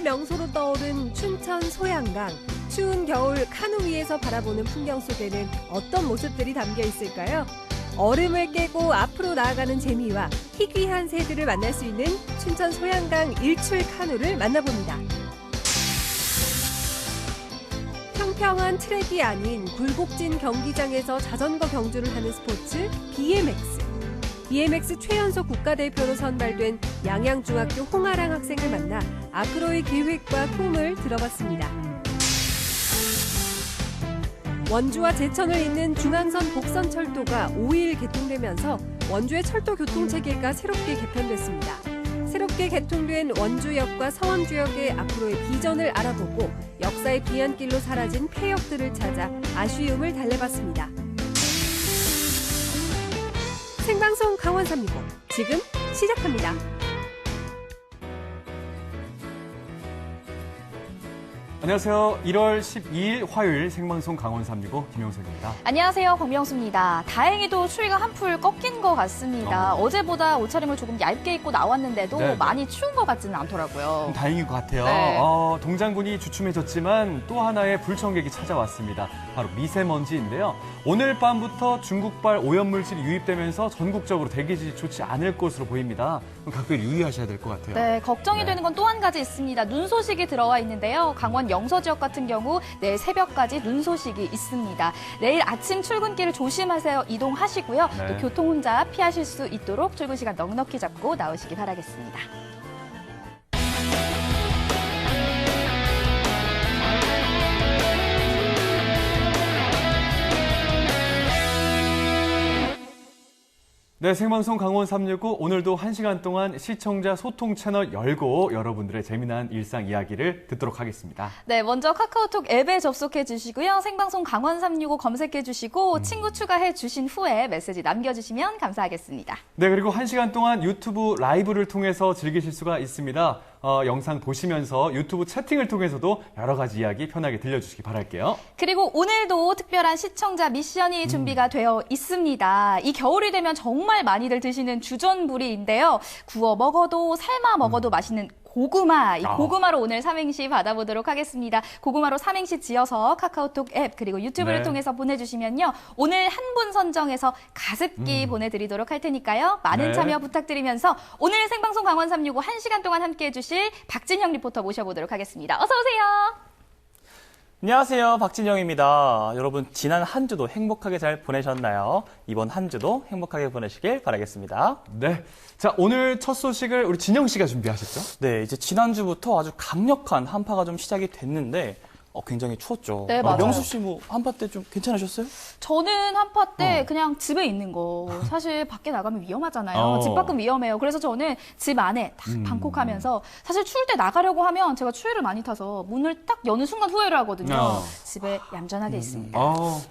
겨울 명소로 떠오른 춘천 소양강. 추운 겨울 카누 위에서 바라보는 풍경 속에는 어떤 모습들이 담겨 있을까요? 얼음을 깨고 앞으로 나아가는 재미와 희귀한 새들을 만날 수 있는 춘천 소양강 일출 카누를 만나봅니다. 평평한 트랙이 아닌 굴곡진 경기장에서 자전거 경주를 하는 스포츠 BMX. BMX 최연소 국가대표로 선발된 양양중학교 홍아랑 학생을 만나 앞으로의 계획과 꿈을 들어봤습니다. 원주와 제천을 잇는 중앙선 복선철도가 5일 개통되면서 원주의 철도 교통체계가 새롭게 개편됐습니다. 새롭게 개통된 원주역과 서원주역의 앞으로의 비전을 알아보고 역사의 비안길로 사라진 폐역들을 찾아 아쉬움을 달래봤습니다. 생방송 강원 365 지금 시작합니다. 안녕하세요. 1월 12일 화요일 생방송 강원 365 김영석입니다. 안녕하세요. 박명수입니다. 다행히도 추위가 한풀 꺾인 것 같습니다. 어제보다 옷차림을 조금 얇게 입고 나왔는데도 네네. 많이 추운 것 같지는 않더라고요. 다행인 것 같아요. 네. 동장군이 주춤해졌지만 또 하나의 불청객이 찾아왔습니다. 바로 미세먼지인데요. 오늘 밤부터 중국발 오염물질이 유입되면서 전국적으로 대기질이 좋지 않을 것으로 보입니다. 각별히 유의하셔야 될 것 같아요. 네, 걱정이 네. 되는 건 또 한 가지 있습니다. 눈 소식이 들어와 있는데요. 강원 영서 지역 같은 경우 내일 새벽까지 눈 소식이 있습니다. 내일 아침 출근길을 조심하세요. 이동하시고요. 네. 또 교통 혼자 피하실 수 있도록 출근 시간 넉넉히 잡고 나오시기 바라겠습니다. 네, 생방송 강원 365 오늘도 1시간 동안 시청자 소통 채널 열고 여러분들의 재미난 일상 이야기를 듣도록 하겠습니다. 네, 먼저 카카오톡 앱에 접속해 주시고요. 생방송 강원 365 검색해 주시고 친구 추가해 주신 후에 메시지 남겨주시면 감사하겠습니다. 네, 그리고 1시간 동안 유튜브 라이브를 통해서 즐기실 수가 있습니다. 영상 보시면서 유튜브 채팅을 통해서도 여러 가지 이야기 편하게 들려주시기 바랄게요. 그리고 오늘도 특별한 시청자 미션이 준비가 되어 있습니다. 이 겨울이 되면 정말 많이들 드시는 주전부리인데요. 구워 먹어도 삶아 먹어도 맛있는 고구마, 이 고구마로 오늘 삼행시 받아보도록 하겠습니다. 고구마로 삼행시 지어서 카카오톡 앱 그리고 유튜브를 네. 통해서 보내주시면요. 오늘 한 분 선정해서 가습기 보내드리도록 할 테니까요. 많은 네. 참여 부탁드리면서 오늘 생방송 강원 365 1시간 동안 함께해 주실 박진영 리포터 모셔보도록 하겠습니다. 어서 오세요. 안녕하세요. 박진영입니다. 여러분 지난 한 주도 행복하게 잘 보내셨나요? 이번 한 주도 행복하게 보내시길 바라겠습니다. 네. 자, 오늘 첫 소식을 우리 진영 씨가 준비하셨죠? 네, 이제 지난주부터 아주 강력한 한파가 좀 시작이 됐는데 굉장히 추웠죠. 네, 맞아요. 명수 씨 뭐 한파 때 좀 괜찮으셨어요? 저는 한파 때 그냥 집에 있는 거. 사실 밖에 나가면 위험하잖아요. 집 밖은 위험해요. 그래서 저는 집 안에 딱 방콕하면서 사실 추울 때 나가려고 하면 제가 추위를 많이 타서 문을 딱 여는 순간 후회를 하거든요. 집에 얌전하게 있습니다.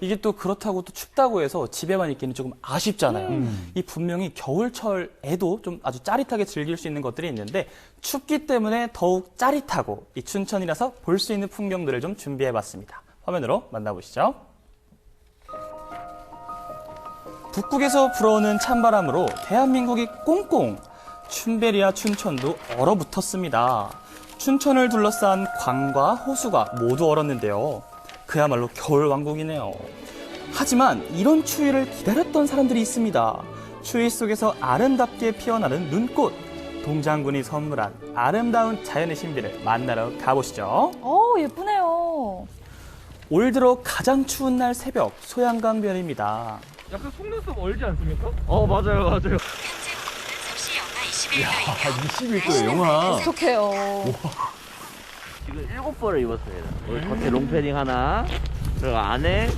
이게 또 그렇다고 또 춥다고 해서 집에만 있기는 조금 아쉽잖아요. 이 분명히 겨울철에도 좀 아주 짜릿하게 즐길 수 있는 것들이 있는데 춥기 때문에 더욱 짜릿하고 이 춘천이라서 볼 수 있는 풍경들을 좀 준비해봤습니다. 화면으로 만나보시죠. 북극에서 불어오는 찬바람으로 대한민국이 꽁꽁 춘베리와 춘천도 얼어붙었습니다. 춘천을 둘러싼 강과 호수가 모두 얼었는데요. 그야말로 겨울왕국이네요. 하지만 이런 추위를 기다렸던 사람들이 있습니다. 추위 속에서 아름답게 피어나는 눈꽃. 동장군이 선물한 아름다운 자연의 신비를 만나러 가보시죠. 예쁘네요. 올 들어 가장 추운 날 새벽 소양강변입니다. 약간 속눈썹 얼지 않습니까? 맞아요, 맞아요. 현재 섭씨 영하 21도이며 21도의 영하. 어떡해요. 지금 7벌을 입었습니다. 우리 겉에 롱패딩 하나, 그리고 안에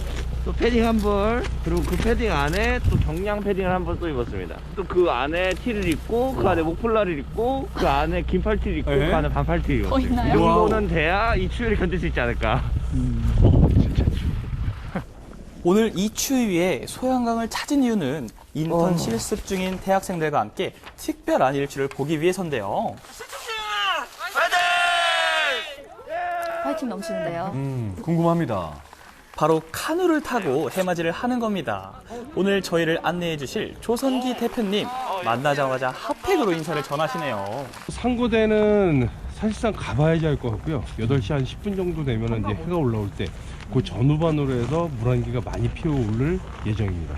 또 패딩 한 벌, 그리고 그 패딩 안에 또 경량 패딩을 한 벌 또 입었습니다. 또 그 안에 티를 입고, 그 안에 목폴라를 입고, 그 안에 긴팔티를 입고, 에? 그 안에 반팔티를 입었어요. 있나요? 이 정도는 돼야 이 추위를 견딜 수 있지 않을까. 진짜 추워. 오늘 이 추위에 소양강을 찾은 이유는 인턴 실습 중인 대학생들과 함께 특별한 일출을 보기 위해서인데요. 파이팅 넘치는데요. 궁금합니다. 바로 카누를 타고 해맞이를 하는 겁니다. 오늘 저희를 안내해 주실 조선기 대표님 만나자마자 핫팩으로 인사를 전하시네요. 상고대는 사실상 가봐야지 알 것 같고요. 8시 한 10분 정도 되면 이제 해가 올라올 때 그 전후반으로 해서 물안개가 많이 피어오를 예정입니다.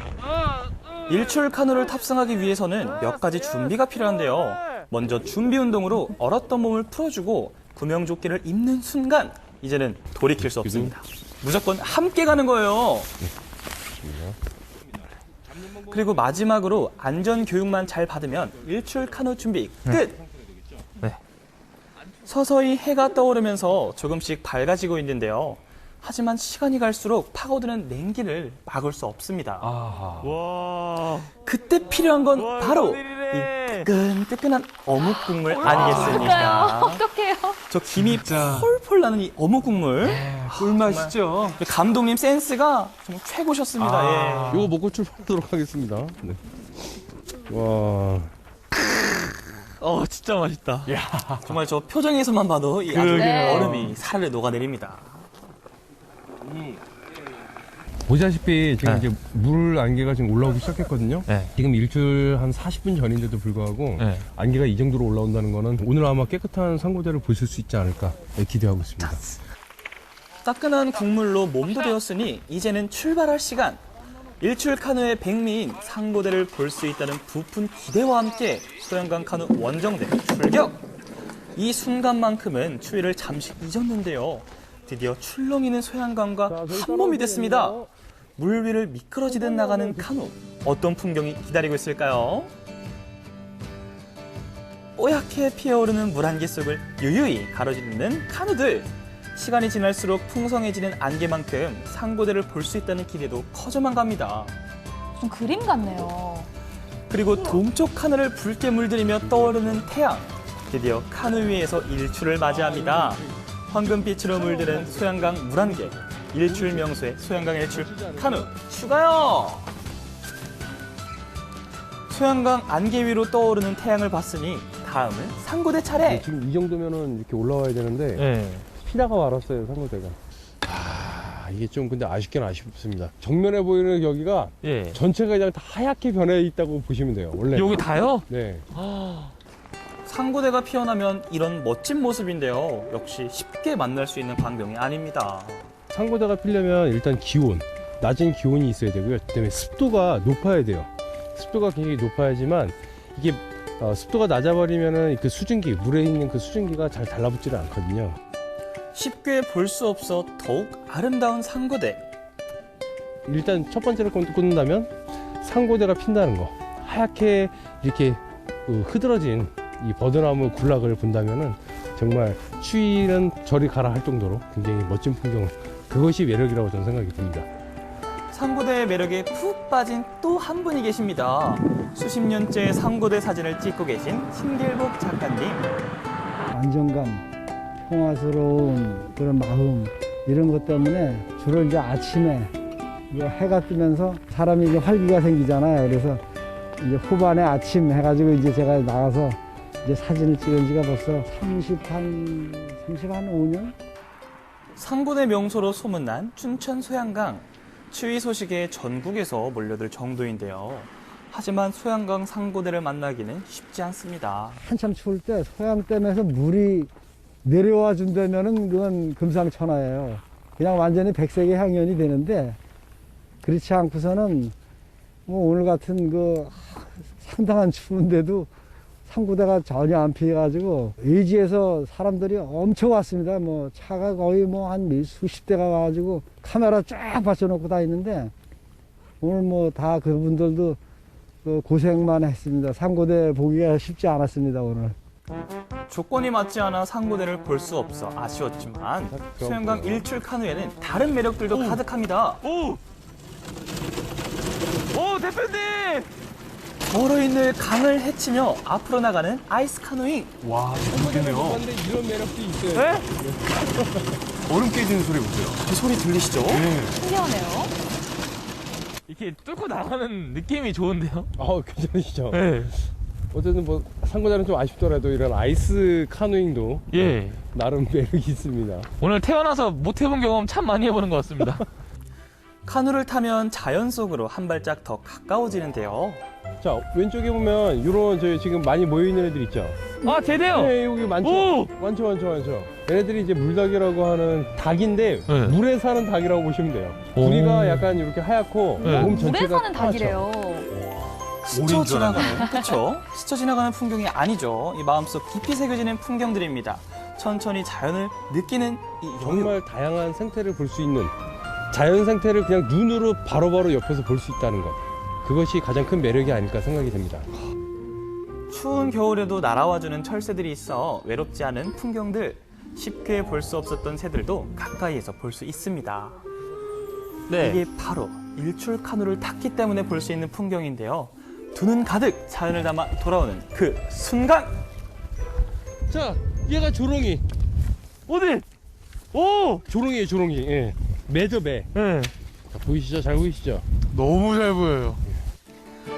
일출 카누를 탑승하기 위해서는 몇 가지 준비가 필요한데요. 먼저 준비 운동으로 얼었던 몸을 풀어주고 구명조끼를 입는 순간 이제는 돌이킬 수 없습니다. 무조건 함께 가는 거예요. 그리고 마지막으로 안전 교육만 잘 받으면 일출 카누 준비 끝! 서서히 해가 떠오르면서 조금씩 밝아지고 있는데요. 하지만 시간이 갈수록 파고드는 냉기를 막을 수 없습니다. 와. 그때 필요한 건 바로 이 뜨끈뜨끈한 어묵 국물 아니겠습니까? 어떡해요? 저 김이 폴폴 나는 이 어묵 국물. 꿀맛이죠. 감독님 센스가 정말 최고셨습니다. 예. 이거 먹고 출발하도록 하겠습니다. 네. 와. 진짜 맛있다. 정말 저 표정에서만 봐도 이 아주 얼음이 살을 녹아내립니다. 보시다시피 지금 이제 물 안개가 지금 올라오기 시작했거든요. 지금 일출 한 40분 전인데도 불구하고 안개가 이 정도로 올라온다는 거는 오늘 아마 깨끗한 상고대를 보실 수 있지 않을까 기대하고 있습니다. 따끈한 국물로 몸도 데웠으니 이제는 출발할 시간. 일출 카누의 백미인 상고대를 볼 수 있다는 부푼 기대와 함께 소양강 카누 원정대 출격! 이 순간만큼은 추위를 잠시 잊었는데요. 드디어 출렁이는 소양강과 한 몸이 됐습니다. 물 위를 미끄러지듯 나가는 카누. 어떤 풍경이 기다리고 있을까요? 뽀얗게 피어오르는 물안개 속을 유유히 가로지르는 카누들. 시간이 지날수록 풍성해지는 안개만큼 상고대를 볼 수 있다는 기대도 커져만 갑니다. 좀 그림 같네요. 그리고 동쪽 하늘을 붉게 물들이며 떠오르는 태양. 드디어 카누 위에서 일출을 맞이합니다. 황금빛으로 물드는 소양강 물안개. 일출 명소의 소양강 일출 카누 추가요! 소양강 안개 위로 떠오르는 태양을 봤으니 다음은 상고대 차례! 지금 이 정도면은 이렇게 올라와야 되는데 피다가 말았어요, 상고대가. 이게 좀 근데 아쉽긴 아쉽습니다. 정면에 보이는 여기가 전체가 그냥 다 하얗게 변해 있다고 보시면 돼요. 원래 여기 다요? 네. 상고대가 피어나면 이런 멋진 모습인데요. 역시 쉽게 만날 수 있는 광경이 아닙니다. 상고대가 피려면 일단 기온, 낮은 기온이 있어야 되고요. 그다음에 습도가 높아야 돼요. 습도가 굉장히 높아야지만 이게 습도가 낮아버리면은 그 수증기, 물에 있는 그 수증기가 잘 달라붙지를 않거든요. 쉽게 볼 수 없어 더욱 아름다운 상고대. 일단 첫 번째로 꽂는다면 상고대가 핀다는 거. 하얗게 이렇게 흐드러진 이 버드나무 군락을 본다면은 정말 추위는 저리 가라 할 정도로 굉장히 멋진 풍경. 그것이 매력이라고 저는 생각이 듭니다. 상고대의 매력에 푹 빠진 또 한 분이 계십니다. 수십 년째 상고대 사진을 찍고 계신 신길복 작가님. 안정감, 평화스러운 그런 마음 이런 것 때문에 주로 이제 아침에 해가 뜨면서 사람이 이제 활기가 생기잖아요. 그래서 이제 후반에 아침 해가지고 이제 제가 나가서 이제 사진을 찍은 지가 벌써 35년? 상고대 명소로 소문난 춘천 소양강. 추위 소식에 전국에서 몰려들 정도인데요. 하지만 소양강 상고대를 만나기는 쉽지 않습니다. 한참 추울 때 소양댐에서 물이 내려와 준다면은 그건 금상첨화예요. 그냥 완전히 백색의 향연이 되는데 그렇지 않고서는 뭐 오늘 같은 그 상당한 추운데도 상고대가 전혀 안 피해가지고 외지에서 사람들이 엄청 왔습니다. 뭐 차가 거의 뭐 한 수십 대가 와가지고 카메라 쫙 받쳐놓고 다 있는데 오늘 뭐 다 그분들도 그 고생만 했습니다. 상고대 보기가 쉽지 않았습니다, 오늘. 조건이 맞지 않아 상고대를 볼 수 없어 아쉬웠지만 소양강 일출 카누에는 다른 매력들도 가득합니다. 오, 대표님! 얼어있는 강을 헤치며 앞으로 나가는 아이스 카누잉. 와, 좋겠네요. 그런데 이런 매력도 있어요. 네? 얼음 깨지는 소리 보세요. 그 소리 들리시죠? 신기하네요. 이렇게 뚫고 나가는 느낌이 좋은데요? 괜찮으시죠? 네. 어쨌든 뭐 상고대는 좀 아쉽더라도 이런 아이스 카누잉도 나름 매력이 있습니다. 오늘 태어나서 못 해본 경험 참 많이 해보는 것 같습니다. 카누를 타면 자연 속으로 한 발짝 더 가까워지는데요. 자, 왼쪽에 보면 이런 저희 지금 많이 모여 있는 애들 있죠? 아, 제대요. 네, 여기 많죠. 오! 많죠. 얘네들이 이제 물닭이라고 하는 닭인데 물에 사는 닭이라고 보시면 돼요. 부리가 약간 이렇게 하얗고 몸 전체가 물에 사는 까맣죠. 닭이래요. 스쳐 지나가는, 그쵸? 스쳐 지나가는 풍경이 아니죠. 이 마음속 깊이 새겨지는 풍경들입니다. 천천히 자연을 느끼는 이 여유. 정말 다양한 생태를 볼 수 있는 자연 생태를 그냥 눈으로 바로바로 옆에서 볼 수 있다는 것. 그것이 가장 큰 매력이 아닐까 생각이 됩니다. 추운 겨울에도 날아와주는 철새들이 있어 외롭지 않은 풍경들, 쉽게 볼 수 없었던 새들도 가까이에서 볼 수 있습니다. 네. 이게 바로 일출 카누를 탔기 때문에 볼 수 있는 풍경인데요. 두 눈 가득 자연을 담아 돌아오는 그 순간! 자, 얘가 조롱이. 어디? 오! 조롱이에요, 조롱이. 예. 매죠, 매. 네. 자, 보이시죠? 잘 보이시죠? 너무 잘 보여요.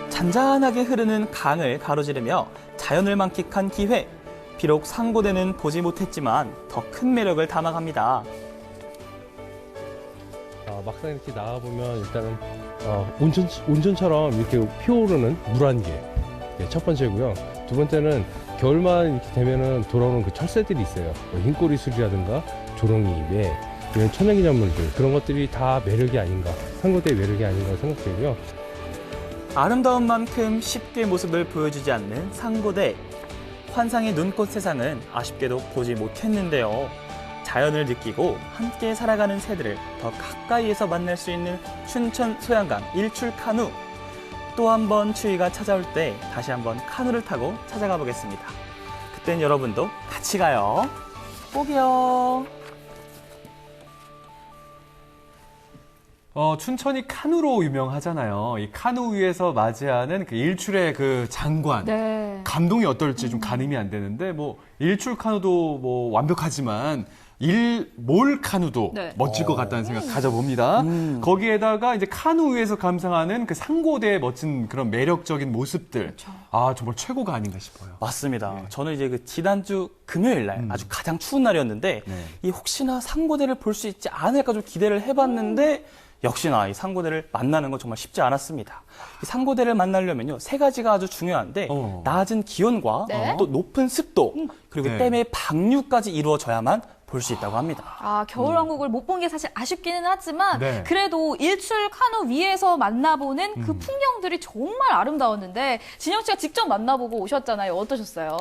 잔잔하게 흐르는 강을 가로지르며 자연을 만끽한 기회. 비록 상고대는 보지 못했지만 더 큰 매력을 담아갑니다. 막상 이렇게 나와보면 일단은 온천처럼 이렇게 피어오르는 물안개. 네, 첫 번째고요. 두 번째는 겨울만 이렇게 되면은 돌아오는 그 철새들이 있어요. 뭐 흰꼬리술이라든가 조롱이, 매, 이런 천연기념물들, 그런 것들이 다 매력이 아닌가, 상고대의 매력이 아닌가 생각되고요. 아름다운 만큼 쉽게 모습을 보여주지 않는 상고대. 환상의 눈꽃 세상은 아쉽게도 보지 못했는데요. 자연을 느끼고 함께 살아가는 새들을 더 가까이에서 만날 수 있는 춘천 소양강 일출 카누. 또 한 번 추위가 찾아올 때 다시 한번 카누를 타고 찾아가 보겠습니다. 그땐 여러분도 같이 가요. 꼭이요. 춘천이 카누로 유명하잖아요. 이 카누 위에서 맞이하는 그 일출의 그 장관. 네. 감동이 어떨지 좀 가늠이 안 되는데, 뭐, 일출 카누도 뭐 완벽하지만, 몰 카누도 네. 멋질 것 같다는 생각 가져봅니다. 거기에다가 이제 카누 위에서 감상하는 그 상고대의 멋진 그런 매력적인 모습들. 아, 정말 최고가 아닌가 싶어요. 맞습니다. 네. 저는 이제 그 지난주 금요일 날 아주 가장 추운 날이었는데 네. 이 혹시나 상고대를 볼 수 있지 않을까 좀 기대를 해봤는데 역시나 이 상고대를 만나는 건 정말 쉽지 않았습니다. 이 상고대를 만나려면요 3가지가 아주 중요한데 낮은 기온과 네. 또 높은 습도 그리고 네. 댐의 방류까지 이루어져야만 볼 수 있다고 합니다. 아, 겨울왕국을 못 본 게 사실 아쉽기는 하지만 네. 그래도 일출 카누 위에서 만나보는 그 풍경들이 정말 아름다웠는데 진영 씨가 직접 만나보고 오셨잖아요. 어떠셨어요?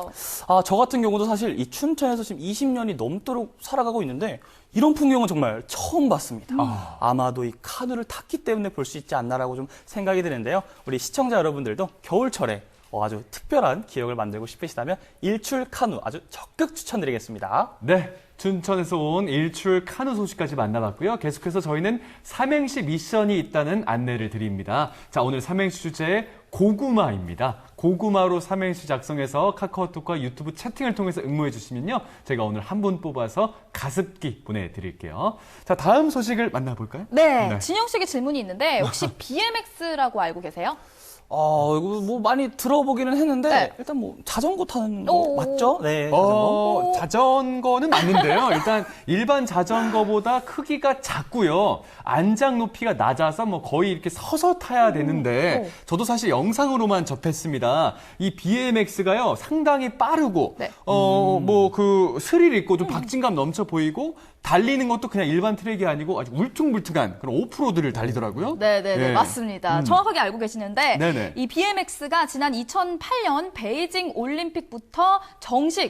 아, 저 같은 경우도 사실 이 춘천에서 지금 20년이 넘도록 살아가고 있는데 이런 풍경은 정말 처음 봤습니다. 아마도 이 카누를 탔기 때문에 볼 수 있지 않나라고 좀 생각이 드는데요. 우리 시청자 여러분들도 겨울철에 아주 특별한 기억을 만들고 싶으시다면 일출 카누 아주 적극 추천드리겠습니다. 네. 춘천에서 온 일출 카누 소식까지 만나봤고요. 계속해서 저희는 삼행시 미션이 있다는 안내를 드립니다. 자, 오늘 삼행시 주제 고구마입니다. 고구마로 삼행시 작성해서 카카오톡과 유튜브 채팅을 통해서 응모해 주시면요. 제가 오늘 한 분 뽑아서 가습기 보내드릴게요. 자, 다음 소식을 만나볼까요? 네, 네. 진영 씨에게 질문이 있는데 혹시 BMX라고 알고 계세요? 이거 뭐 많이 들어보기는 했는데 네. 일단 뭐 자전거 타는 거 오. 맞죠? 네, 자전거. 자전거는 맞는데요. 일단 일반 자전거보다 크기가 작고요. 안장 높이가 낮아서 뭐 거의 이렇게 서서 타야 되는데 저도 사실 영상으로만 접했습니다. 이 BMX가요 상당히 빠르고 네. 뭐 그 스릴 있고 좀 박진감 넘쳐 보이고 달리는 것도 그냥 일반 트랙이 아니고 아주 울퉁불퉁한 그런 오프로드를 달리더라고요. 네네네, 예. 맞습니다. 정확하게 알고 계시는데 네네. 이 BMX가 지난 2008년 베이징 올림픽부터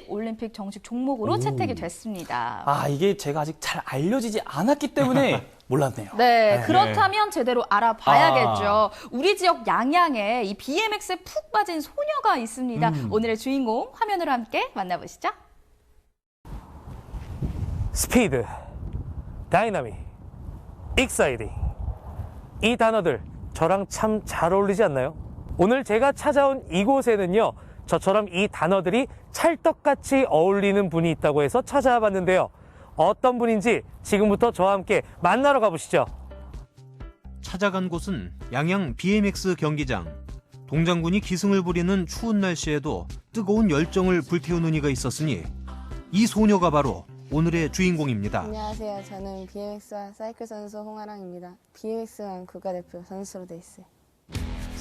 올림픽 정식 종목으로 채택이 됐습니다. 아, 이게 제가 아직 잘 알려지지 않았기 때문에 몰랐네요. 네, 그렇다면 제대로 알아봐야겠죠. 우리 지역 양양에 이 BMX에 푹 빠진 소녀가 있습니다. 오늘의 주인공 화면으로 함께 만나보시죠. 스피드, 다이나믹, 익사이딩 이 단어들 저랑 참 잘 어울리지 않나요? 오늘 제가 찾아온 이곳에는요 저처럼 이 단어들이 찰떡같이 어울리는 분이 있다고 해서 찾아와 봤는데요 어떤 분인지 지금부터 저와 함께 만나러 가보시죠. 찾아간 곳은 양양 BMX 경기장. 동장군이 기승을 부리는 추운 날씨에도 뜨거운 열정을 불태우는 이가 있었으니 이 소녀가 바로 오늘의 주인공입니다. 안녕하세요. 저는 BMX와 사이클 선수 홍아랑입니다. BMX만 국가대표 선수로 돼 있어요.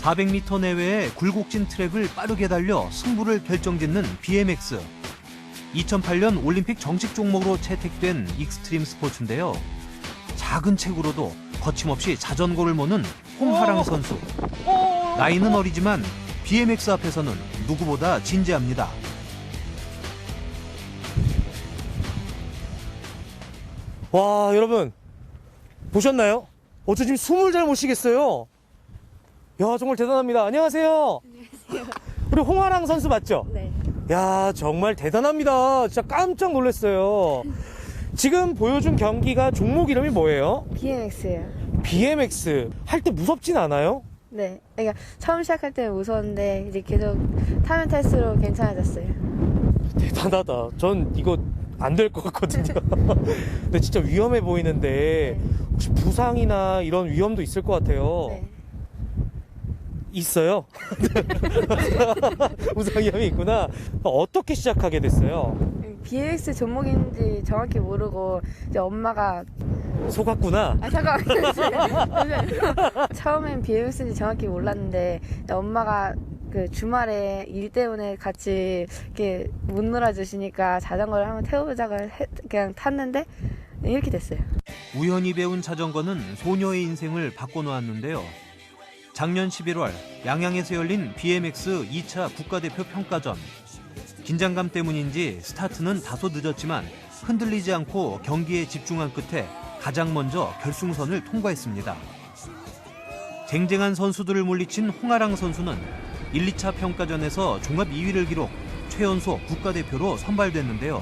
400m 내외의 굴곡진 트랙을 빠르게 달려 승부를 결정짓는 BMX. 2008년 올림픽 정식 종목으로 채택된 익스트림 스포츠인데요. 작은 체구로도 거침없이 자전거를 모는 홍하랑 선수. 나이는 어리지만 BMX 앞에서는 누구보다 진지합니다. 와, 여러분 보셨나요? 지금 숨을 잘 못 쉬겠어요. 야, 정말 대단합니다. 안녕하세요. 안녕하세요. 우리 홍아랑 선수 맞죠? 네. 야, 정말 대단합니다. 진짜 깜짝 놀랐어요. 지금 보여준 경기가 종목 이름이 뭐예요? BMX예요. BMX. 할 때 무섭진 않아요? 네. 그러니까 처음 시작할 때는 무서웠는데 이제 계속 타면 탈수록 괜찮아졌어요. 대단하다. 전 이거 안 될 것 같거든요. 근데 진짜 위험해 보이는데 혹시 부상이나 이런 위험도 있을 것 같아요. 네. 있어요? 부상 위험이 있구나. 어떻게 시작하게 됐어요? BMX 종목인지 정확히 모르고 이제 엄마가 속았구나. 잠깐만. 처음엔 BMX인지 정확히 몰랐는데 엄마가 그 주말에 일 때문에 같이 이렇게 못 놀아주시니까 자전거를 한번 태워보자고 그냥 탔는데 이렇게 됐어요. 우연히 배운 자전거는 소녀의 인생을 바꿔놓았는데요. 작년 11월 양양에서 열린 BMX 2차 국가대표 평가전. 긴장감 때문인지 스타트는 다소 늦었지만 흔들리지 않고 경기에 집중한 끝에 가장 먼저 결승선을 통과했습니다. 쟁쟁한 선수들을 물리친 홍아랑 선수는 1, 2차 평가전에서 종합 2위를 기록, 최연소 국가대표로 선발됐는데요.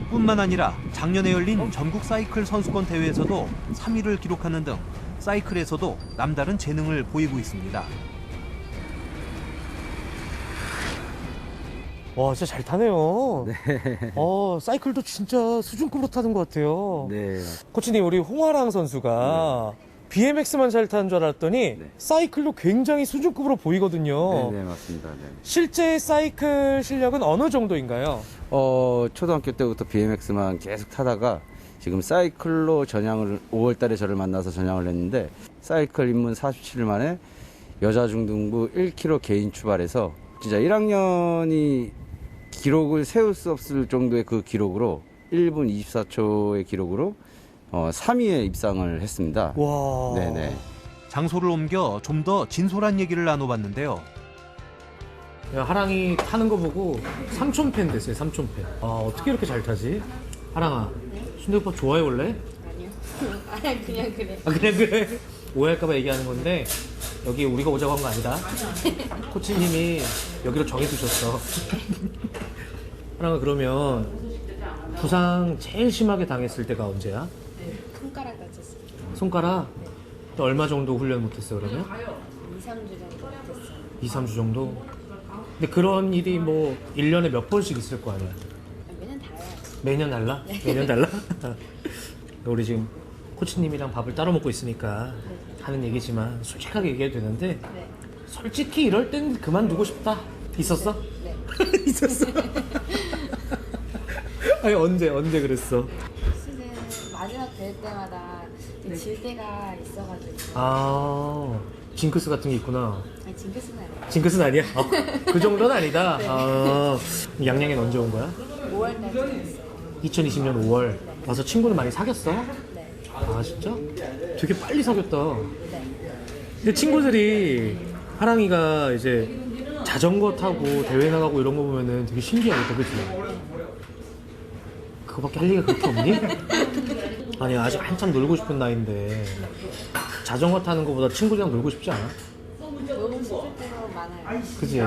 뿐만 아니라 작년에 열린 전국 사이클 선수권 대회에서도 3위를 기록하는 등 사이클에서도 남다른 재능을 보이고 있습니다. 와, 진짜 잘 타네요. 네. 사이클도 진짜 수준급으로 타는 것 같아요. 네. 코치님, 우리 홍아랑 선수가 BMX만 잘 타는 줄 알았더니 사이클도 굉장히 수준급으로 보이거든요. 네, 맞습니다. 네. 실제 사이클 실력은 어느 정도인가요? 초등학교 때부터 BMX만 계속 타다가 지금 사이클로 전향을 5월 달에 저를 만나서 전향을 했는데 사이클 입문 47일 만에 여자 중등부 1km 개인 출발해서 진짜 1학년이 기록을 세울 수 없을 정도의 그 기록으로 1분 24초의 기록으로 3위에 입상을 했습니다. 와. 네네. 장소를 옮겨 좀 더 진솔한 얘기를 나눠봤는데요. 야, 하랑이 타는 거 보고 삼촌팬 됐어요, 삼촌팬. 어떻게 이렇게 잘 타지? 하랑아, 순대국밥 좋아해, 원래? 아니요. 아니 그냥 그래. 그냥 그래? 오해할까봐 얘기하는 건데, 여기 우리가 오자고 한 거 아니다. 코치님이 여기로 정해두셨어. 하랑아, 그러면 부상 제일 심하게 당했을 때가 언제야? 손가락 다쳤어요. 손가락? 또 얼마 정도 훈련 못했어, 그러면? 2, 3주 정도 됐어요. 2, 3주 정도? 근데 그런 일이 뭐 1년에 몇 번씩 있을 거 아니야? 매년 달라요. 매년 달라? 매년 달라? 우리 지금 코치님이랑 밥을 따로 먹고 있으니까 하는 얘기지만 솔직하게 얘기해도 되는데 솔직히 이럴 땐 그만두고 싶다. 있었어? 네. 있었어? 아니 언제 그랬어? 시즌 마지막 대회 때마다 질 때가 있어가지고. 징크스 같은 게 있구나. 아니 징크스는 아니에요. 징크스는 아니야? 그 정도는 아니다. 네. 양양엔 언제 온 거야? 5월달 됐어요. 2020년 5월. 와서 친구를 많이 사귀었어? 네. 아 진짜? 되게 빨리 사귀었다. 네. 근데 친구들이 하랑이가 이제 자전거 타고 대회 나가고 이런 거 보면은 되게 신기하겠다, 그치? 그거밖에 할 얘기가 그렇게 없니? 아니 아직 한참 놀고 싶은 나이인데 자전거 타는 거보다 친구들이랑 놀고 싶지 않아? 놀고 싶을 때가 많아요. 그치?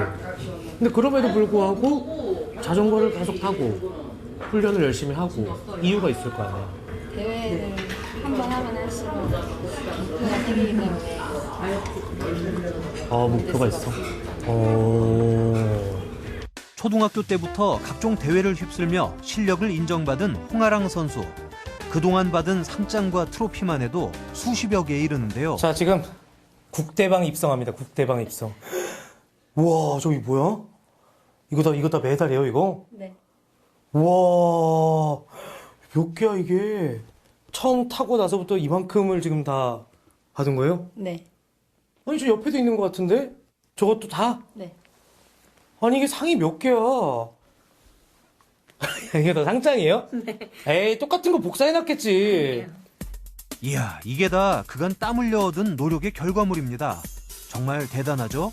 근데 그럼에도 불구하고 자전거를 계속 타고 훈련을 열심히 하고 이유가 있을 거 아니야? 대회를 한 번 하면 할수록 목표가 생기기 때문에. 목표가 있어? 초등학교 때부터 각종 대회를 휩쓸며 실력을 인정받은 홍아랑 선수. 그동안 받은 상장과 트로피만 해도 수십여 개에 이르는데요. 자, 지금 국대방 입성합니다. 국대방 입성. 우와, 저기 뭐야? 이거 다 메달이에요, 이거? 네. 우와, 몇 개야 이게? 처음 타고 나서부터 이만큼을 지금 다 받은 거예요? 네. 아니, 저 옆에도 있는 것 같은데? 저것도 다? 네. 아니, 이게 상이 몇 개야? 이게 다 상장이에요? 네. 에이, 똑같은 거 복사해놨겠지. 이야, 이게 다 그간 땀 흘려 얻은 노력의 결과물입니다. 정말 대단하죠?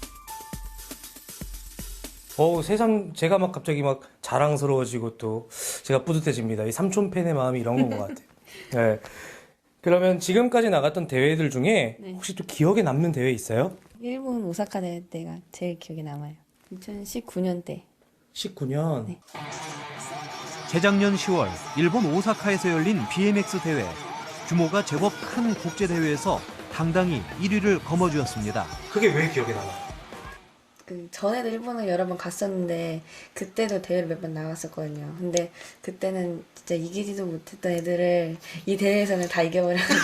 새삼 제가 막 갑자기 막 자랑스러워지고 또 제가 뿌듯해집니다. 이 삼촌 팬의 마음이 이런 건 것 같아요. 네. 그러면 지금까지 나갔던 대회들 중에 네. 혹시 또 기억에 남는 대회 있어요? 일본 오사카 대회 때가 제일 기억에 남아요. 2019년 때. 19년. 네. 재작년 10월 일본 오사카에서 열린 BMX 대회. 규모가 제법 큰 국제대회에서 당당히 1위를 거머쥐었습니다. 그게 왜 기억에 남아요? 그 전에도 일본을 여러 번 갔었는데 그때도 대회를 몇 번 나갔었거든요. 근데 그때는 진짜 이기지도 못했던 애들을 이 대회에서는 다 이겨버려가지고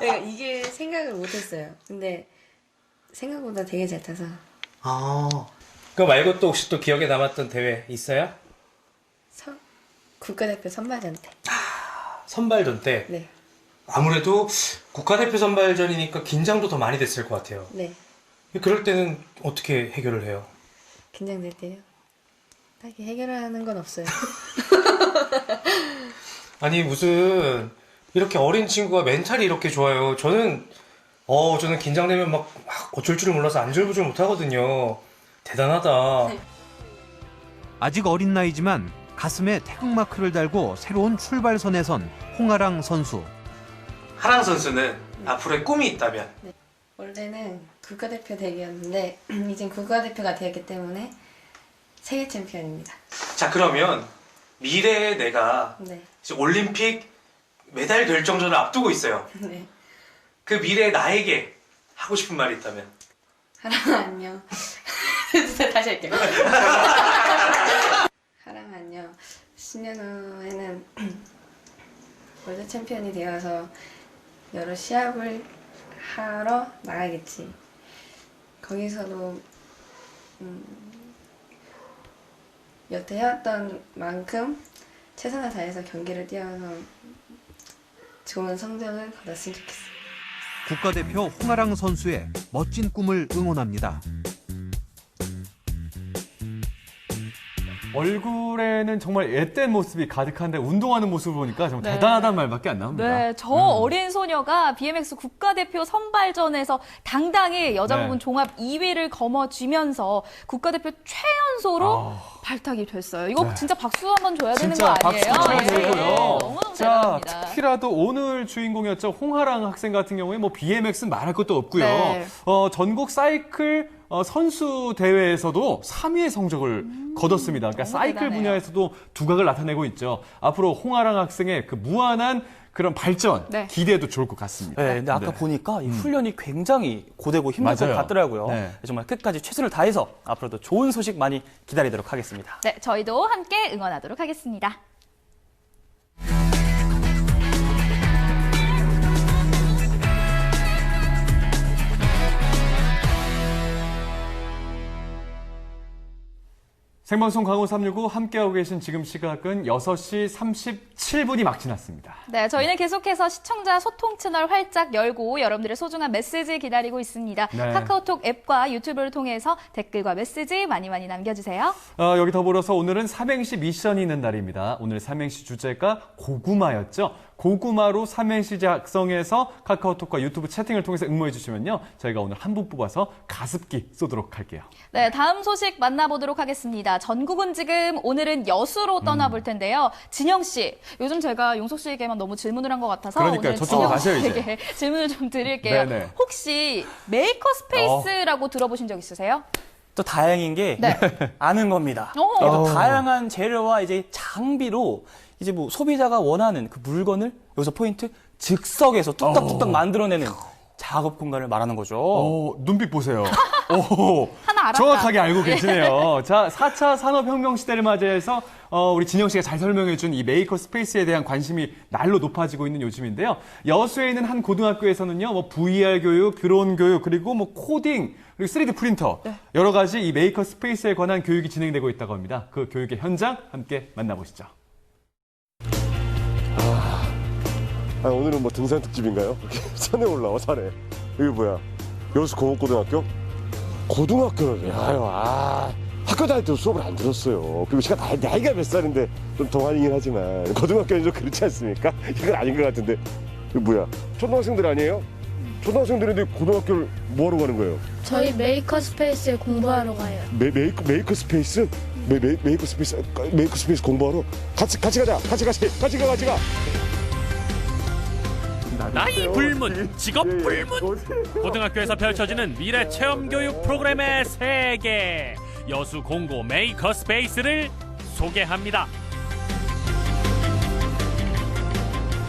내가 이길 생각을 못했어요. 근데 생각보다 되게 잘 타서. 그거 말고 또 혹시 또 기억에 남았던 대회 있어요? 국가대표 선발전 때. 선발전 때? 네. 아무래도 국가대표 선발전이니까 긴장도 더 많이 됐을 것 같아요. 네. 그럴 때는 어떻게 해결을 해요? 긴장될 때요? 딱히 해결하는 건 없어요. 아니, 무슨 이렇게 어린 친구가 멘탈이 이렇게 좋아요. 저는 긴장되면 막 어쩔 줄을 몰라서 안절부절 못하거든요. 대단하다. 아직 어린 나이지만 가슴에 태극마크를 달고 새로운 출발선에 선 홍아랑 선수. 하랑 선수는 앞으로의 꿈이 있다면? 네. 원래는 국가대표 대기였는데 이젠 국가대표가 되었기 때문에 세계 챔피언입니다. 자, 그러면 미래의 내가 네. 이제 올림픽 메달 결정전을 앞두고 있어요. 네. 그 미래의 나에게 하고 싶은 말이 있다면? 하랑 안녕. 다시 할게요. 하랑 안녕. 10년 후에는 월드 챔피언이 되어서 여러 시합을 하러 나가겠지. 거기서도 여태 해왔던 만큼 최선을 다해서 경기를 뛰어서 좋은 성적을 거뒀으면 좋겠어. 국가대표 홍아랑 선수의 멋진 꿈을 응원합니다. 얼굴에는 정말 앳된 모습이 가득한데 운동하는 모습을 보니까 정말 대단하다는 말밖에 안 나옵니다. 네, 저 어린 소녀가 BMX 국가대표 선발전에서 당당히 여자부분 종합 2위를 거머쥐면서 국가대표 최연소로 발탁이 됐어요. 이거 진짜 박수 한번 줘야 되는 거 아니에요? 박수 쳐야 되고요. 너무너무 자, 대단합니다. 특히라도 오늘 주인공이었죠. 홍하랑 학생 같은 경우에 뭐 BMX는 말할 것도 없고요. 네. 전국 사이클 선수 대회에서도 3위의 성적을 거뒀습니다. 그러니까 사이클 대단해요. 분야에서도 두각을 나타내고 있죠. 앞으로 홍하랑 학생의 그 무한한 그런 발전 기대해도 좋을 것 같습니다. 네, 근데 아까 보니까 이 훈련이 굉장히 고되고 힘들 것 맞아요. 같더라고요. 네. 정말 끝까지 최선을 다해서 앞으로도 좋은 소식 많이 기다리도록 하겠습니다. 네, 저희도 함께 응원하도록 하겠습니다. 생방송 강호 365 함께하고 계신 지금 시각은 6시 37분이 막 지났습니다. 네, 저희는 계속해서 시청자 소통 채널 활짝 열고 여러분들의 소중한 메시지 기다리고 있습니다. 네. 카카오톡 앱과 유튜브를 통해서 댓글과 메시지 많이 남겨주세요. 여기 더불어서 오늘은 삼행시 미션이 있는 날입니다. 오늘 삼행시 주제가 고구마였죠. 고구마로 삼행시 작성해서 카카오톡과 유튜브 채팅을 통해서 응모해 주시면요. 저희가 오늘 한 분 뽑아서 가습기 쏘도록 할게요. 네, 다음 소식 만나보도록 하겠습니다. 전국은 지금 오늘은 여수로 떠나볼 텐데요. 진영 씨, 요즘 제가 용석 씨에게만 너무 질문을 한 것 같아서 그러니까요. 오늘 저쪽으로 진영 가세요, 이제. 씨에게 질문을 좀 드릴게요. 네네. 혹시 메이커 스페이스라고 들어보신 적 있으세요? 또 다행인 게 네. 아는 겁니다. 오. 그래서 다양한 재료와 이제 장비로 이제 뭐 소비자가 원하는 그 물건을 여기서 포인트 즉석에서 뚝딱뚝딱 만들어내는 작업 공간을 말하는 거죠. 눈빛 보세요. 오, 하나 알았다. 정확하게 알고 계시네요. 자, 4차 산업혁명 시대를 맞이해서 우리 진영 씨가 잘 설명해준 이 메이커 스페이스에 대한 관심이 날로 높아지고 있는 요즘인데요. 여수에 있는 한 고등학교에서는요, 뭐 VR 교육, 드론 교육, 그리고 뭐 코딩, 그리고 3D 프린터, 여러 가지 이 메이커 스페이스에 관한 교육이 진행되고 있다고 합니다. 그 교육의 현장 함께 만나보시죠. 오늘은 뭐 등산 특집인가요? 산에 올라와, 산에. 여기 뭐야? 여수공업고등학교? 고등학교를, 학교 다닐 때 수업을 안 들었어요. 그리고 제가 나이가 몇 살인데 좀 동안이긴 하지만 고등학교는 좀 그렇지 않습니까? 이건 아닌 것 같은데. 이거 뭐야? 초등학생들 아니에요? 초등학생들인데 고등학교를 뭐하러 가는 거예요? 저희 메이커 스페이스에 공부하러 가요. 메이커 스페이스? 메이커 스페이스 공부하러? 같이 가자. 같이 가. 나이 불문, 직업 불문. 고등학교에서 펼쳐지는 미래 체험 교육 프로그램의 세계. 여수 공고 메이커 스페이스를 소개합니다.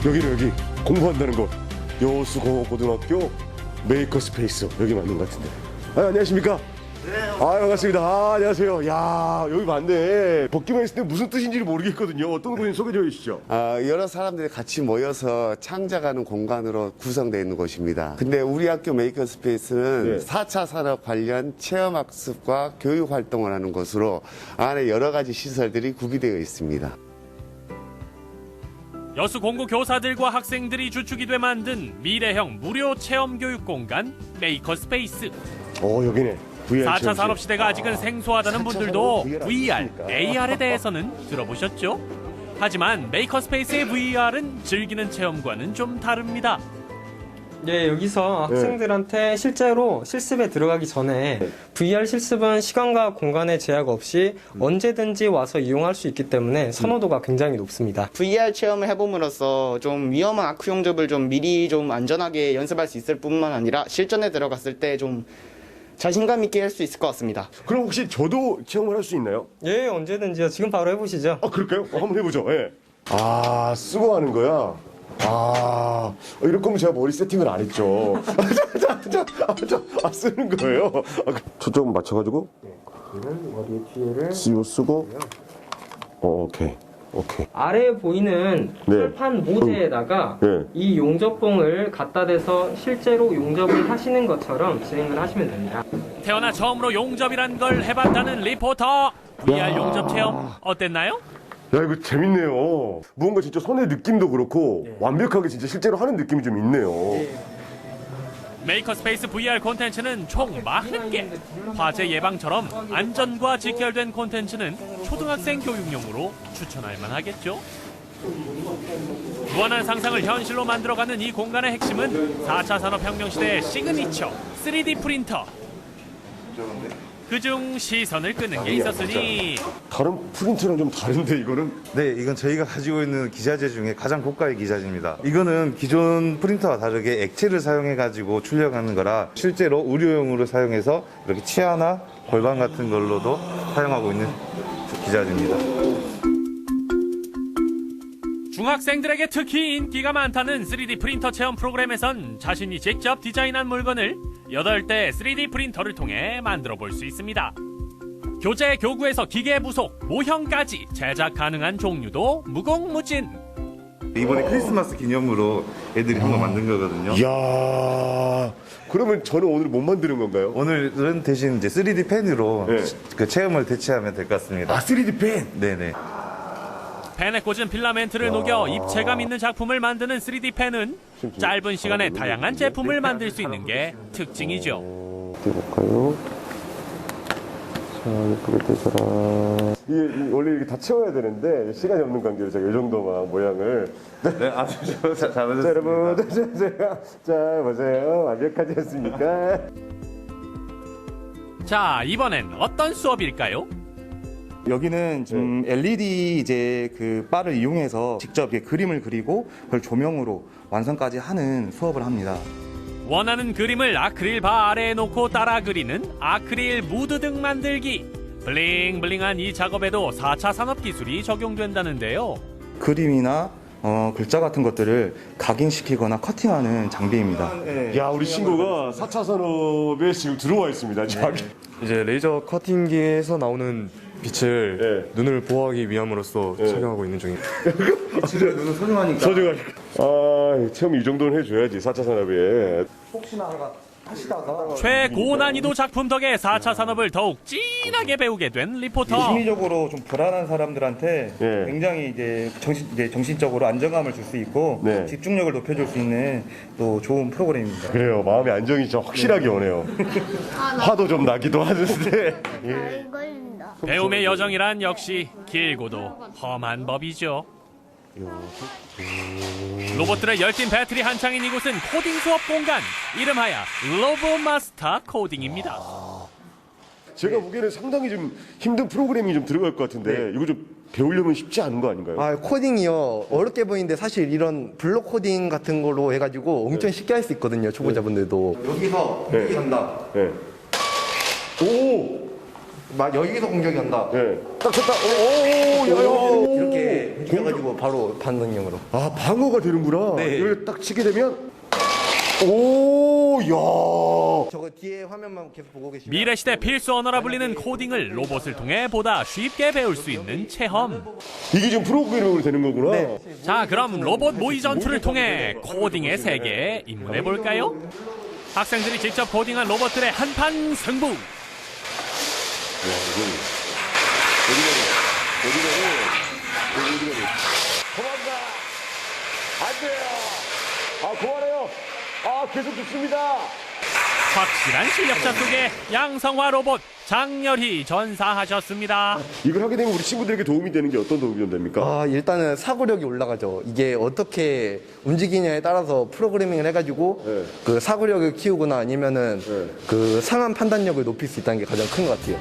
여기 공부한다는 거. 여수공업고등학교 메이커 스페이스 여기 맞는 것 같은데. 안녕하십니까? 네. 반갑습니다. 안녕하세요. 야, 여기 맞네. 벗기만 했을 때 무슨 뜻인지 모르겠거든요. 어떤 곳인지 소개해 주시죠. 여러 사람들이 같이 모여서 창작하는 공간으로 구성되어 있는 곳입니다. 근데 우리 학교 메이커 스페이스는 4차 산업 관련 체험학습과 교육 활동을 하는 곳으로 안에 여러 가지 시설들이 구비되어 있습니다. 여수 공고 교사들과 학생들이 주축이 돼 만든 미래형 무료 체험 교육 공간 메이커 스페이스. 여기네. 4차 산업시대가 아직은 생소하다는 분들도 VR, AR에 대해서는 들어보셨죠? 하지만 메이커 스페이스의 VR은 즐기는 체험과는 좀 다릅니다. 네, 여기서 학생들한테 실제로 실습에 들어가기 전에 VR 실습은 시간과 공간의 제약 없이 언제든지 와서 이용할 수 있기 때문에 선호도가 굉장히 높습니다. VR 체험을 해봄으로써 좀 위험한 아크 용접을 좀 미리 좀 안전하게 연습할 수 있을 뿐만 아니라 실전에 들어갔을 때 좀 자신감 있게 할 수 있을 것 같습니다. 그럼 혹시 저도 체험을 할 수 있나요? 예, 언제든지요. 지금 바로 해보시죠. 그럴까요? 한번 해보죠. 예. 쓰고 하는 거야? 이럴 거면 제가 머리 세팅을 안 했죠. 쓰는 거예요. 초점 맞춰가지고. 얘는 머리에 뒤에를 쓰고. 오케이. 아래에 보이는 철판 모재에다가 이 용접봉을 갖다 대서 실제로 용접을 하시는 것처럼 진행을 하시면 됩니다. 태어나 처음으로 용접이란 걸 해봤다는 리포터. VR 용접 체험 어땠나요? 야, 이거 재밌네요. 무언가 진짜 손의 느낌도 그렇고 완벽하게 진짜 실제로 하는 느낌이 좀 있네요. 메이커 스페이스 VR 콘텐츠는 총 40개. 화재 예방처럼 안전과 직결된 콘텐츠는 초등학생 교육용으로 추천할 만하겠죠. 무한한 상상을 현실로 만들어가는 이 공간의 핵심은 4차 산업혁명 시대의 시그니처 3D 프린터. 그중 시선을 끄는 게 있었으니 다른 프린터랑 좀 다른데 이거는? 네, 이건 저희가 가지고 있는 기자재 중에 가장 고가의 기자재입니다. 이거는 기존 프린터와 다르게 액체를 사용해가지고 출력하는 거라 실제로 의료용으로 사용해서 이렇게 치아나 골반 같은 걸로도 사용하고 있는 기자재입니다. 중학생들에게 특히 인기가 많다는 3D 프린터 체험 프로그램에선 자신이 직접 디자인한 물건을 8대 3D 프린터를 통해 만들어 볼 수 있습니다. 교재, 교구에서 기계 부속, 모형까지 제작 가능한 종류도 무궁무진. 이번에 크리스마스 기념으로 애들이 한 거 만든 거거든요. 이야, 그러면 저는 오늘 못 만드는 건가요? 오늘은 대신 이제 3D 펜으로 그 체험을 대체하면 될 것 같습니다. 3D 펜? 네네. 펜에 꽂은 필라멘트를 녹여 입체감 있는 작품을 만드는 3D 펜은 짧은 시간에 다양한 제품을 만들 수 있는 게 특징이죠. 해볼까요? 자, 예쁘게 뜨더라. 이게 원래 이렇게 다 채워야 되는데 시간이 없는 관계로 제가 이 정도만 모양을. 네, 아주 잘하셨습니다. 자, 여러분, 자, 보세요. 완벽하지 않습니까? 자, 이번엔 어떤 수업일까요? 여기는 지금 LED 이제 그 바를 이용해서 직접 그림을 그리고 그걸 조명으로 완성까지 하는 수업을 합니다. 원하는 그림을 아크릴 바 아래에 놓고 따라 그리는 아크릴 무드 등 만들기. 블링블링한 이 작업에도 4차 산업 기술이 적용된다는데요. 그림이나 글자 같은 것들을 각인시키거나 커팅하는 장비입니다. 야, 우리 친구가 4차 산업에 지금 들어와 있습니다. 이제 레이저 커팅기에서 나오는 빛을 눈을 보호하기 위함으로써 착용하고 있는 중입니다. 빛을 눈을 소중하니까. 아, 체험 이 정도는 해줘야지 4차 산업에. 혹시나 하시다가 최고난이도 작품 덕에 4차 산업을 더욱 진하게 배우게 된 리포터. 심리적으로 좀 불안한 사람들한테 굉장히 이제 정신적으로 안정감을 줄 수 있고 집중력을 높여줄 수 있는 또 좋은 프로그램입니다. 그래요. 마음의 안정이 좀 확실하게 오네요. 화도 좀 나기도 하는데. 배움의 여정이란 역시 길고도 험한 법이죠. 로봇들의 열띤 배틀이 한창인 이곳은 코딩 수업 공간, 이름하여 로봇마스터 코딩입니다. 제가 보기에는 상당히 좀 힘든 프로그래밍이 좀 들어갈 것 같은데 이거 좀 배우려면 쉽지 않은 거 아닌가요? 코딩이요. 어렵게 보이는데 사실 이런 블록 코딩 같은 걸로 해가지고 엄청 쉽게 할 수 있거든요. 초보자분들도. 여기서 공격이 간다. 오! 막 여기서 공격이 간다. 딱 쳤다. 이렇게 해가지고 바로 반응형으로. 아, 방어가 되는구나. 네. 이렇게 딱 치게 되면 오, 야. 저거 뒤에 화면만 계속 보고 계시면 미래시대 필수 언어라 불리는 코딩을 로봇을 통해 보다 쉽게 배울 수 있는 체험. 이게 지금 프로그래밍으로 되는 거구나. 자, 그럼 로봇 모의 전투를 통해 코딩의 세계에 입문해 볼까요? 학생들이 직접 코딩한 로봇들의 한판 승부. 도망가. 안 돼요. 아, 그만해요. 아, 계속 죽습니다. 확실한 실력자 속에 양성화 로봇 장렬히 전사하셨습니다. 이걸 하게 되면 우리 친구들에게 도움이 되는 게 어떤 도움이 좀 됩니까? 일단은 사고력이 올라가죠. 이게 어떻게 움직이냐에 따라서 프로그래밍을 해가지고 그 사고력을 키우거나 아니면은 그 상황 판단력을 높일 수 있다는 게 가장 큰 것 같아요.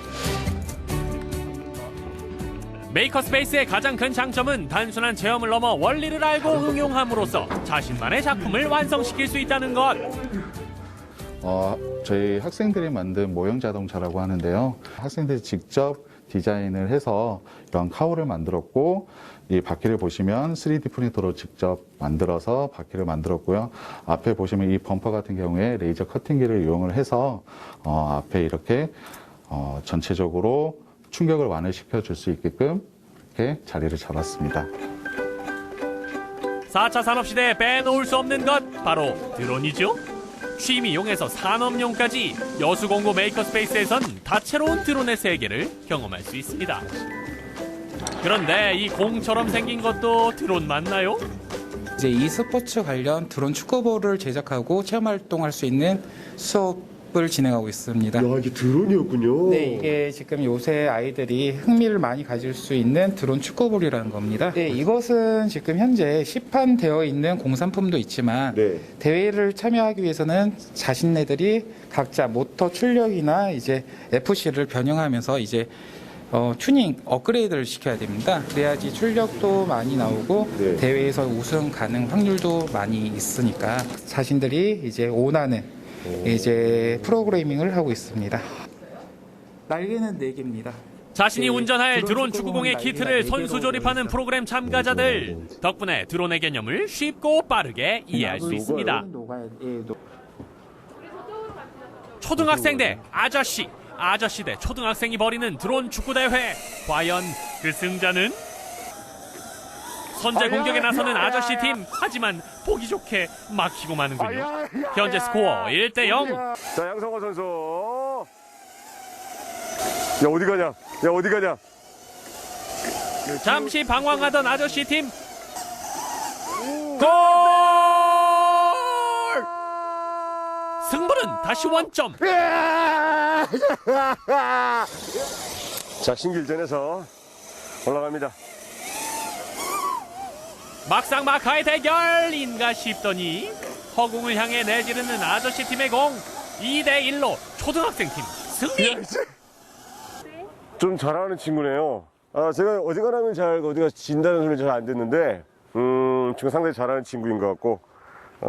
메이커스페이스의 가장 큰 장점은 단순한 체험을 넘어 원리를 알고 응용함으로써 자신만의 작품을 완성시킬 수 있다는 것. 저희 학생들이 만든 모형 자동차라고 하는데요. 학생들이 직접 디자인을 해서 이런 카우를 만들었고, 이 바퀴를 보시면 3D 프린터로 직접 만들어서 바퀴를 만들었고요. 앞에 보시면 이 범퍼 같은 경우에 레이저 커팅기를 이용을 해서 앞에 이렇게 전체적으로 충격을 완화시켜 줄 수 있게끔 이렇게 자리를 잡았습니다. 4차 산업시대에 빼놓을 수 없는 것, 바로 드론이죠. 취미용에서 산업용까지 여수공고 메이커스페이스에선 다채로운 드론의 세계를 경험할 수 있습니다. 그런데 이 공처럼 생긴 것도 드론 맞나요? 이제 e스포츠 관련 드론 축구볼을 제작하고 체험 활동할 수 있는 수업을 진행하고 있습니다. 야, 이게 드론이었군요. 네, 이게 지금 요새 아이들이 흥미를 많이 가질 수 있는 드론 축구볼이라는 겁니다. 네, 이것은 지금 현재 시판되어 있는 공산품도 있지만 대회를 참여하기 위해서는 자신네들이 각자 모터 출력이나 이제 FC를 변형하면서 이제 튜닝 업그레이드를 시켜야 됩니다. 그래야지 출력도 많이 나오고 대회에서 우승 가능 확률도 많이 있으니까 자신들이 이제 원하는 이제 프로그래밍을 하고 있습니다. 날개는 4개입니다. 자신이 운전할 드론 축구공의 키트를 선수 조립하는 프로그램 참가자들 덕분에 드론의 개념을 쉽고 빠르게 이해할 수 있습니다. 초등학생 대 아저씨, 아저씨 대 초등학생이 벌이는 드론 축구대회. 과연 그 승자는? 선제 공격에 나서는 아저씨 팀. 하지만 보기 좋게 막히고 마는군요. 현재 스코어 1대0. 자, 양성화 선수. 야, 어디 가냐? 야, 어디 가냐? 잠시 방황하던 아저씨 팀. 골! 승부는 다시 원점. 자, 신길전에서 올라갑니다. 막상 막하의 대결인가 싶더니 허공을 향해 내지르는 아저씨 팀의 공. 2대1로 초등학생 팀 승리. 좀 잘하는 친구네요. 제가 어지간하면 어디가 진다는 소리는 잘 안 듣는데 지금 상당히 잘하는 친구인 것 같고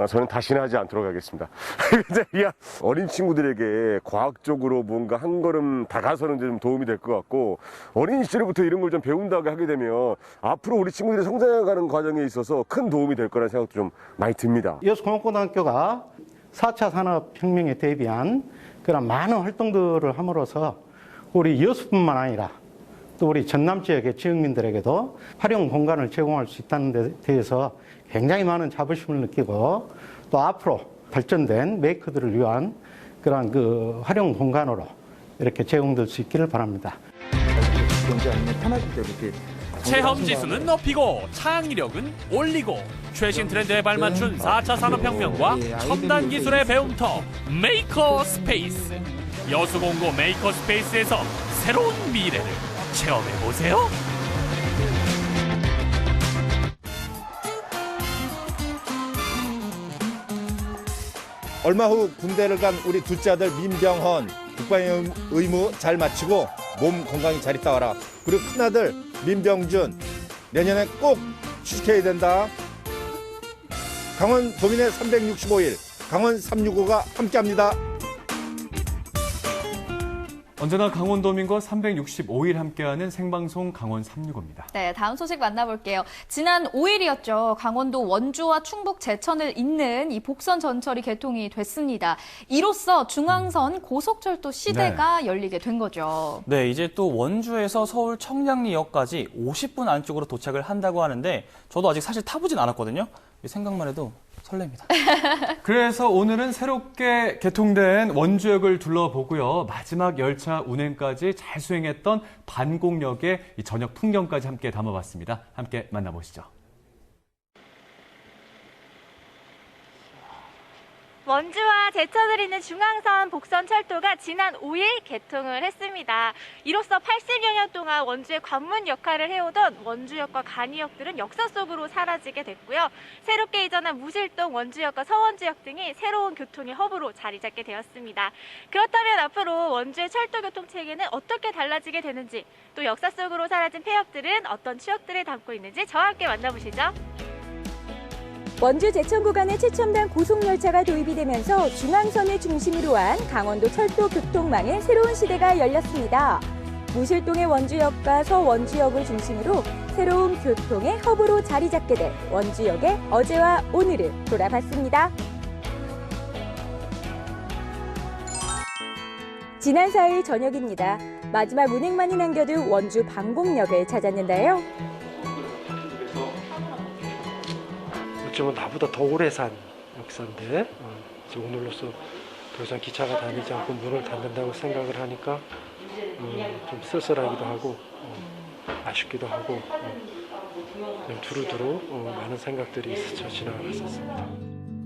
저는 다시는 하지 않도록 하겠습니다. 근데 어린 친구들에게 과학적으로 뭔가 한 걸음 다가서는 좀 도움이 될 것 같고, 어린 시절부터 이런 걸 좀 배운다고 하게 되면 앞으로 우리 친구들이 성장해가는 과정에 있어서 큰 도움이 될 거라는 생각도 좀 많이 듭니다. 여수공업고등학교가 4차 산업혁명에 대비한 그런 많은 활동들을 함으로써 우리 여수뿐만 아니라 또 우리 전남 지역의 지역민들에게도 활용 공간을 제공할 수 있다는 데 대해서 굉장히 많은 자부심을 느끼고, 또 앞으로 발전된 메이커들을 위한 그런 그 활용 공간으로 이렇게 제공될 수 있기를 바랍니다. 체험 지수는 높이고 창의력은 올리고, 최신 트렌드에 발맞춘 4차 산업혁명과 첨단 기술의 배움터 메이커 스페이스. 여수공고 메이커 스페이스에서 새로운 미래를 체험해 보세요. 얼마 후 군대를 간 우리 둘째 아들 민병헌, 국방의 의무 잘 마치고 몸 건강히 잘 있다 와라. 그리고 큰아들 민병준, 내년에 꼭 취직해야 된다. 강원 도민의 365일, 강원 365가 함께합니다. 언제나 강원도민과 365일 함께하는 생방송 강원 365입니다. 네, 다음 소식 만나볼게요. 지난 5일이었죠. 강원도 원주와 충북 제천을 잇는 이 복선 전철이 개통이 됐습니다. 이로써 중앙선 고속철도 시대가 열리게 된 거죠. 네, 이제 또 원주에서 서울 청량리역까지 50분 안쪽으로 도착을 한다고 하는데, 저도 아직 사실 타보진 않았거든요. 생각만 해도 설렙니다. 그래서 오늘은 새롭게 개통된 원주역을 둘러보고요. 마지막 열차 운행까지 잘 수행했던 반곡역의 이 저녁 풍경까지 함께 담아봤습니다. 함께 만나보시죠. 원주와 제천을 잇는 중앙선 복선철도가 지난 5일 개통을 했습니다. 이로써 80여 년 동안 원주의 관문 역할을 해오던 원주역과 간이역들은 역사 속으로 사라지게 됐고요. 새롭게 이전한 무실동 원주역과 서원주역 등이 새로운 교통의 허브로 자리 잡게 되었습니다. 그렇다면 앞으로 원주의 철도 교통 체계는 어떻게 달라지게 되는지, 또 역사 속으로 사라진 폐역들은 어떤 추억들을 담고 있는지 저와 함께 만나보시죠. 원주 제천 구간에 최첨단 고속열차가 도입이 되면서 중앙선을 중심으로 한 강원도 철도 교통망의 새로운 시대가 열렸습니다. 무실동의 원주역과 서원주역을 중심으로 새로운 교통의 허브로 자리 잡게 된 원주역의 어제와 오늘을 돌아봤습니다. 지난 4일 저녁입니다. 마지막 운행만이 남겨둔 원주 반곡역을 찾았는데요. 어쩌면 나보다 더 오래 산 역사인데 오늘로써 더 이상 기차가 다니지 않고 문을 닫는다고 생각을 하니까 좀 쓸쓸하기도 하고 아쉽기도 하고 두루두루 많은 생각들이 스쳐 지나갔었습니다.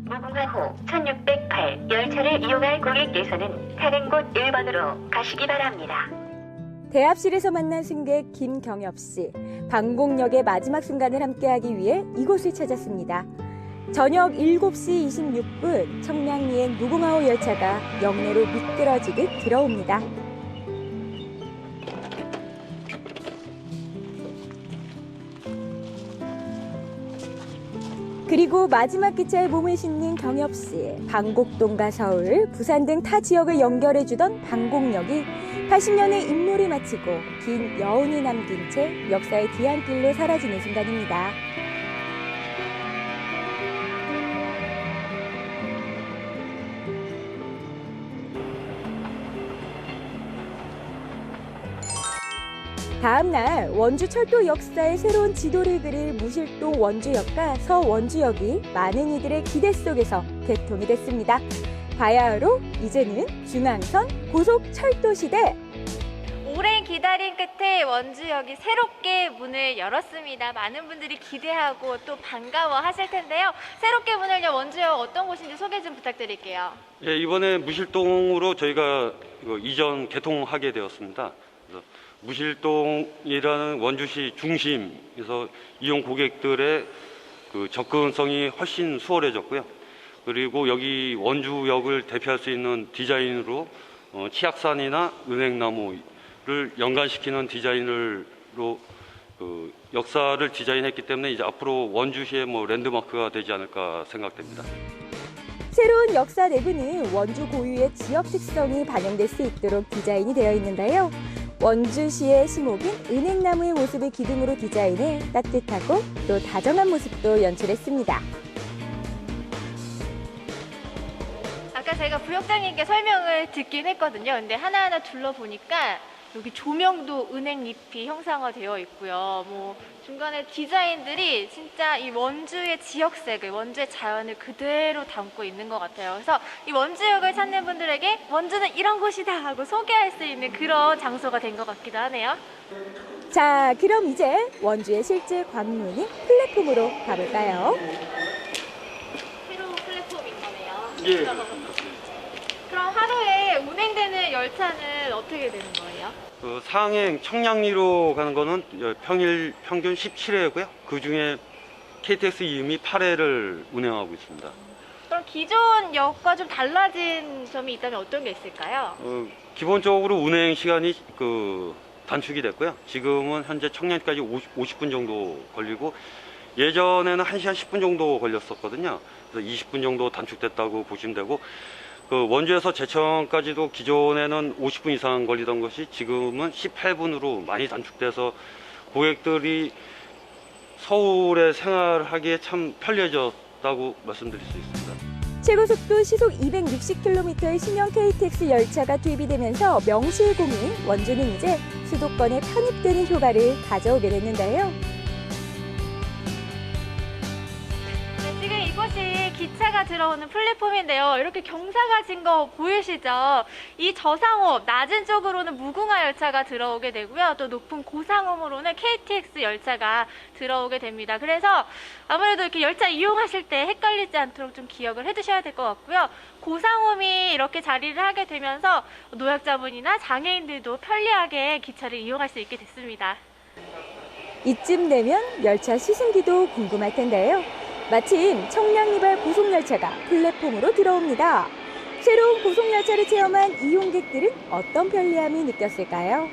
무궁화 호 1608 열차를 이용할 고객께서는 타는 곳 1번으로 가시기 바랍니다. 대합실에서 만난 승객 김경엽 씨. 반곡역의 마지막 순간을 함께하기 위해 이곳을 찾았습니다. 저녁 7시 26분 청량리엔 무궁화호 열차가 역내로 미끄러지듯 들어옵니다. 그리고 마지막 기차에 몸을 싣는 경엽 씨. 방곡동과 서울, 부산 등 타 지역을 연결해주던 반곡역이 80년의 임무를 마치고 긴 여운이 남긴 채 역사의 뒤안길로 사라지는 순간입니다. 다음 날 원주 철도 역사의 새로운 지도를 그릴 무실동 원주역과 서원주역이 많은 이들의 기대 속에서 개통이 됐습니다. 바야흐로 이제는 중앙선 고속철도 시대. 오랜 기다림 끝에 원주역이 새롭게 문을 열었습니다. 많은 분들이 기대하고 또 반가워하실 텐데요. 새롭게 문을 연 원주역 어떤 곳인지 소개 좀 부탁드릴게요. 예, 이번에 무실동으로 저희가 이전 개통하게 되었습니다. 그래서 무실동이라는 원주시 중심에서 이용 고객들의 그 접근성이 훨씬 수월해졌고요. 그리고 여기 원주역을 대표할 수 있는 디자인으로 치악산이나 은행나무를 연관시키는 디자인으로 그 역사를 디자인했기 때문에 이제 앞으로 원주시의 뭐 랜드마크가 되지 않을까 생각됩니다. 새로운 역사 내부는 원주 고유의 지역 특성이 반영될 수 있도록 디자인이 되어 있는데요. 원주시의 시목인 은행나무의 모습을 기둥으로 디자인해 따뜻하고 또 다정한 모습도 연출했습니다. 아까 제가 부역장님께 설명을 듣긴 했거든요. 근데 하나하나 둘러보니까 여기 조명도 은행잎이 형상화되어 있고요. 뭐 중간에 디자인들이 진짜 이 원주의 지역색을, 원주의 자연을 그대로 담고 있는 것 같아요. 그래서 이 원주역을 찾는 분들에게 원주는 이런 곳이다 하고 소개할 수 있는 그런 장소가 된 것 같기도 하네요. 자, 그럼 이제 원주의 실제 관문인 플랫폼으로 가볼까요? 새로운 플랫폼인 거네요. 예. 그럼 하루에 운행되는 열차는 어떻게 되는 거예요? 그 상행 청량리로 가는 거는 평일 평균 17회고요. 그 중에 KTX 이음이 8회를 운행하고 있습니다. 그럼 기존 역과 좀 달라진 점이 있다면 어떤 게 있을까요? 기본적으로 운행 시간이 단축이 됐고요. 지금은 현재 청량리까지 50분 정도 걸리고 예전에는 1시간 10분 정도 걸렸었거든요. 그래서 20분 정도 단축됐다고 보시면 되고 그 원주에서 제천까지도 기존에는 50분 이상 걸리던 것이 지금은 18분으로 많이 단축돼서 고객들이 서울에 생활하기에 참 편리해졌다고 말씀드릴 수 있습니다. 최고속도 시속 260km의 신형 KTX 열차가 투입이 되면서 명실공히 원주는 이제 수도권에 편입되는 효과를 가져오게 됐는데요. 지금 이곳이 기차가 들어오는 플랫폼인데요. 이렇게 경사가 진 거 보이시죠? 이 저상호, 낮은 쪽으로는 무궁화 열차가 들어오게 되고요. 또 높은 고상홈으로는 KTX 열차가 들어오게 됩니다. 그래서 아무래도 이렇게 열차 이용하실 때 헷갈리지 않도록 좀 기억을 해두셔야 될 것 같고요. 고상홈이 이렇게 자리를 하게 되면서 노약자분이나 장애인들도 편리하게 기차를 이용할 수 있게 됐습니다. 이쯤 되면 열차 시승기도 궁금할 텐데요. 마침 청량리발 고속열차가 플랫폼으로 들어옵니다. 새로운 고속열차를 체험한 이용객들은 어떤 편리함이 느꼈을까요?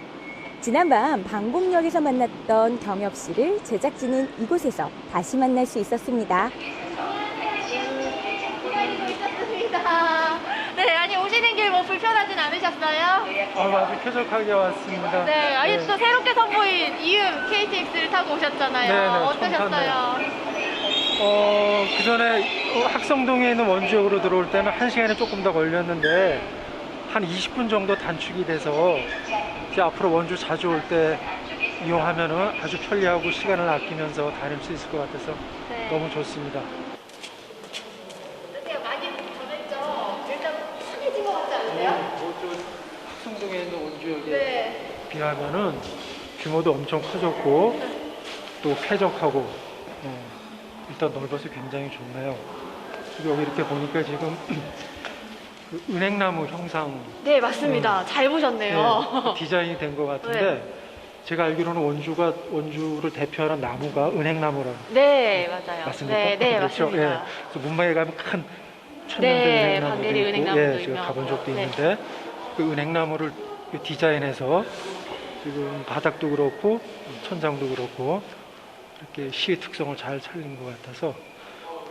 지난밤 방곡역에서 만났던 경엽 씨를 제작진은 이곳에서 다시 만날 수 있었습니다. 네, 아니 오시는 길 뭐 불편하진 않으셨어요? 아주 쾌적하게 왔습니다. 네, 아니 또 새롭게 선보인 이음 KTX를 타고 오셨잖아요. 네네, 어떠셨어요? 그 전에 학성동에 있는 원주역으로 들어올 때는 1시간이 조금 더 걸렸는데 한 20분 정도 단축이 돼서 이제 앞으로 원주 자주 올 때 이용하면은 아주 편리하고 시간을 아끼면서 다닐 수 있을 것 같아서 너무 좋습니다. 많이 변했죠? 일단 편해진 것 같지 않으세요? 학성동에 있는 원주역에 비하면은 규모도 엄청 커졌고 또 쾌적하고 일단 넓어서 굉장히 좋네요. 여기 이렇게 보니까 지금 그 은행나무 형상. 네, 맞습니다. 잘 보셨네요. 네, 디자인이 된 것 같은데 네. 제가 알기로는 원주를 대표하는 나무가 은행나무라고. 네, 맞아요. 맞습니까? 네, 그렇죠? 맞습니다. 예. 그래서 문방에 가면 큰 천년된 네, 은행나무도 반대리 있고, 은행나무도 제가 가본 유명하고. 적도 네. 있는데 그 은행나무를 디자인해서 지금 바닥도 그렇고 천장도 그렇고 이렇게 시의 특성을 잘 살린 것 같아서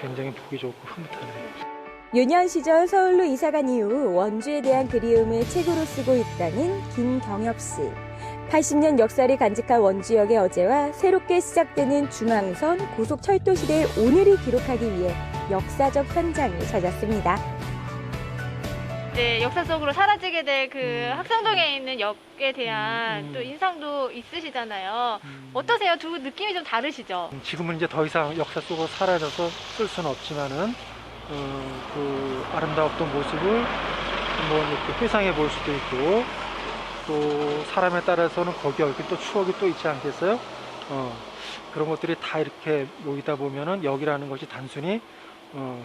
굉장히 보기 좋고 흐뭇하네요. 유년 시절 서울로 이사간 이후 원주에 대한 그리움을 책으로 쓰고 있다는 김경엽 씨. 80년 역사를 간직한 원주역의 어제와 새롭게 시작되는 중앙선 고속철도 시대의 오늘을 기록하기 위해 역사적 현장을 찾았습니다. 네, 역사 속으로 사라지게 될 그 학성동에 있는 역에 대한 또 인상도 있으시잖아요. 어떠세요? 두 분 느낌이 좀 다르시죠? 지금은 이제 더 이상 역사 속으로 사라져서 쓸 수는 없지만은 그 아름다웠던 모습을 뭐 이렇게 회상해 볼 수도 있고 또 사람에 따라서는 거기에 얽힌 또 추억이 또 있지 않겠어요? 그런 것들이 다 이렇게 모이다 보면은 역이라는 것이 단순히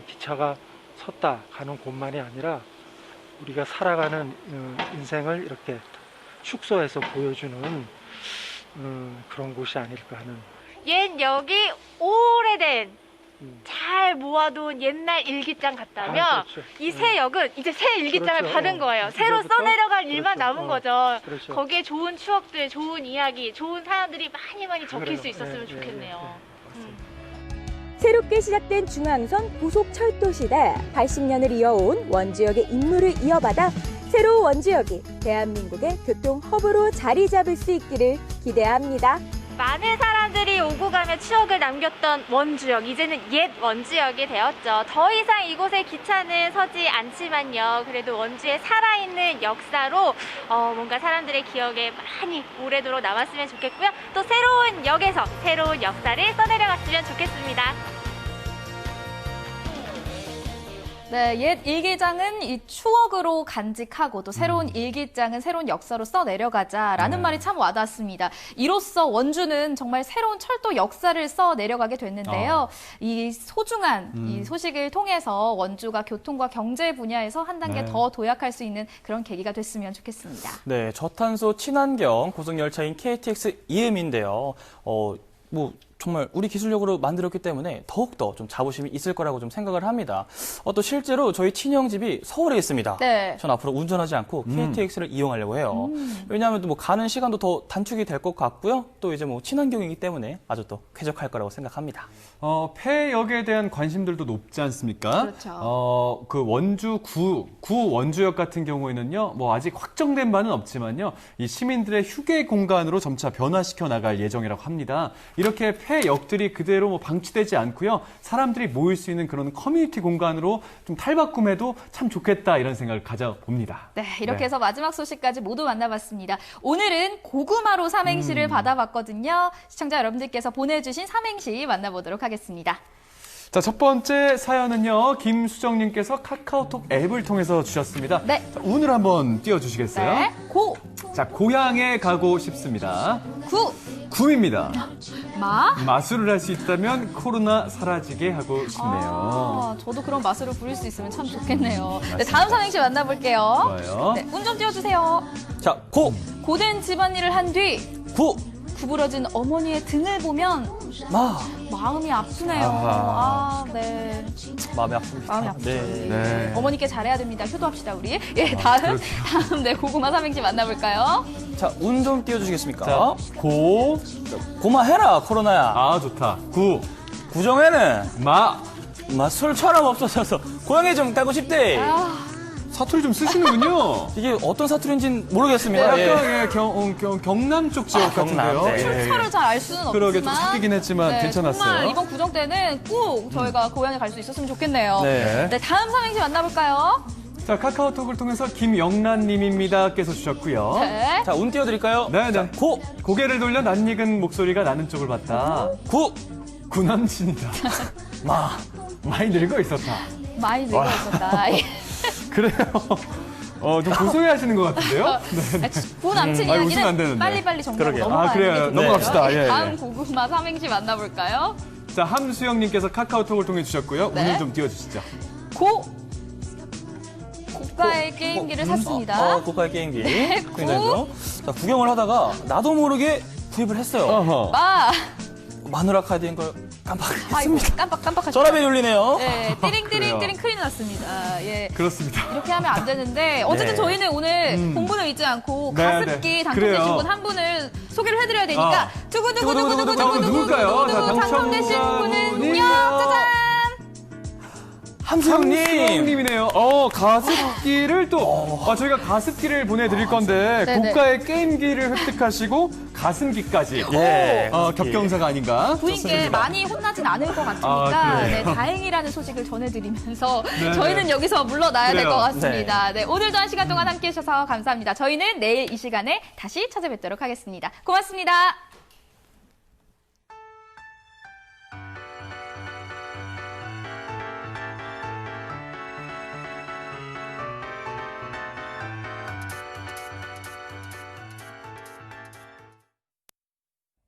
기차가 섰다 가는 곳만이 아니라 우리가 살아가는 인생을 이렇게 축소해서 보여주는 그런 곳이 아닐까 하는. 옛 역이 오래된 잘 모아둔 옛날 일기장 같다면 이 새 역은 이제 새 일기장을 받은 거예요. 새로 써내려갈 일만 남은 거죠. 거기에 좋은 추억들, 좋은 이야기, 좋은 사연들이 많이 적힐 수 있었으면 좋겠네요. 새롭게 시작된 중앙선 고속철도 시대, 80년을 이어온 원주역의 임무를 이어받아 새로운 원주역이 대한민국의 교통 허브로 자리 잡을 수 있기를 기대합니다. 많은 사람들이 오고 가며 추억을 남겼던 원주역, 이제는 옛 원주역이 되었죠. 더 이상 이곳에 기차는 서지 않지만요. 그래도 원주의 살아있는 역사로 뭔가 사람들의 기억에 많이 오래도록 남았으면 좋겠고요. 또 새로운 역에서 새로운 역사를 써내려갔으면 좋겠습니다. 네, 옛 일기장은 이 추억으로 간직하고 또 새로운 일기장은 새로운 역사로 써내려가자라는 말이 참 와닿습니다. 이로써 원주는 정말 새로운 철도 역사를 써내려가게 됐는데요. 이 소중한 이 소식을 통해서 원주가 교통과 경제 분야에서 한 단계 더 도약할 수 있는 그런 계기가 됐으면 좋겠습니다. 네, 저탄소 친환경 고속열차인 KTX 이음인데요. 정말 우리 기술력으로 만들었기 때문에 더욱더 좀 자부심이 있을 거라고 좀 생각을 합니다. 또 실제로 저희 친형집이 서울에 있습니다. 네. 전 앞으로 운전하지 않고 KTX를 이용하려고 해요. 왜냐하면 또 가는 시간도 더 단축이 될 것 같고요. 또 이제 친환경이기 때문에 아주 또 쾌적할 거라고 생각합니다. 폐역에 대한 관심들도 높지 않습니까? 그렇죠. 그 원주 구 원주역 같은 경우에는요, 아직 확정된 바는 없지만요, 이 시민들의 휴게 공간으로 점차 변화시켜 나갈 예정이라고 합니다. 이렇게 폐역들이 그대로 방치되지 않고요, 사람들이 모일 수 있는 그런 커뮤니티 공간으로 좀 탈바꿈해도 참 좋겠다 이런 생각을 가져봅니다. 네, 이렇게 해서 마지막 소식까지 모두 만나봤습니다. 오늘은 고구마로 삼행시를 받아봤거든요. 시청자 여러분들께서 보내주신 삼행시 만나보도록 하겠습니다. 자, 첫 번째 사연은요, 김수정님께서 카카오톡 앱을 통해서 주셨습니다. 네. 자, 운을 한번 띄워주시겠어요? 네, 자, 고향에 가고 싶습니다. 구입니다. 마술을 할 수 있다면 코로나 사라지게 하고 싶네요. 저도 그런 마술을 부릴 수 있으면 참 좋겠네요. 네, 다음 삼행시 만나볼게요. 좋아요. 네, 운 좀 띄워주세요. 자, 고된 집안일을 한 뒤 구부러진 어머니의 등을 보면 마음이 아프네요. 네. 마음이 아픕니다. 마음이 아프죠. 네. 어머니께 잘해야 됩니다. 효도합시다, 우리. 예, 다음 네, 고구마 삼행시 만나볼까요? 자, 운 좀 띄워주시겠습니까? 자, 고마해라, 코로나야. 아, 좋다. 구정에는 술처럼 없어져서 고향에 좀 가고 싶대. 사투리 좀 쓰시는군요. 이게 어떤 사투리인지는 모르겠습니다. 약간 경남 쪽 지역 같은데요. 출처를 잘 알 수는 없지만. 그러게 좀 섞이긴 했지만 괜찮았어요. 정말 이번 구정 때는 꼭 저희가 고향에 갈 수 있었으면 좋겠네요. 네. 네, 다음 삼행시 만나볼까요? 자, 카카오톡을 통해서 김영란님입니다께서 주셨고요. 네. 자, 운 띄워드릴까요? 네. 자, 고개를 돌려 낯익은 목소리가 나는 쪽을 봤다. 구남친이다. 많이 늙어 있었다. 많이 늙어 있었다. 그래요. 좀 고소해 하시는 것 같은데요? 네. 구남친 웃으면 안 이야기는 되는데. 빨리빨리 정리하고 그러게요. 넘어가야 그래요. 되겠네요. 넘어갑시다. 예, 예. 다음 고구마 삼행시 만나볼까요? 자, 함수영님께서 카카오톡을 통해 주셨고요. 네. 운을 좀 띄워주시죠. 고가의 게임기를 샀습니다. 고가의 게임기. 네, 자, 구경을 하다가 나도 모르게 구입을 했어요. 마누라 카드인 걸 깜빡했습니다. 깜빡하죠. 전화벨이 울리네요. 네, 띠링띠링 큰일 났습니다. 예. 그렇습니다. 이렇게 하면 안 되는데 어쨌든 저희는 오늘 본분을 잊지 않고 가습기 당첨되신 분 한 분을 소개를 해드려야 되니까 누굴까요? 당첨되신 분은요, 짜잔! 함수영님이네요. 가습기를 또 저희가 가습기를 보내드릴 건데 고가의 게임기를 획득하시고 가습기까지 겹경사가 아닌가? 부인께 많이 혼나진 않을 것 같으니까 다행이라는 소식을 전해드리면서 저희는 여기서 물러나야 될 것 같습니다. 네, 오늘도 한 시간 동안 함께해 주셔서 감사합니다. 저희는 내일 이 시간에 다시 찾아뵙도록 하겠습니다. 고맙습니다.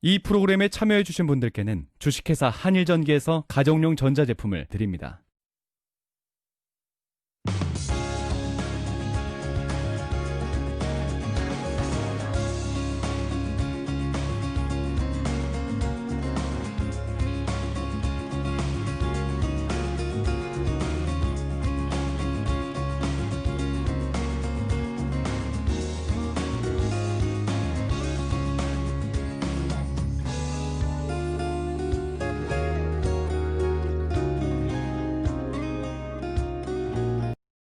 이 프로그램에 참여해주신 분들께는 주식회사 한일전기에서 가정용 전자제품을 드립니다.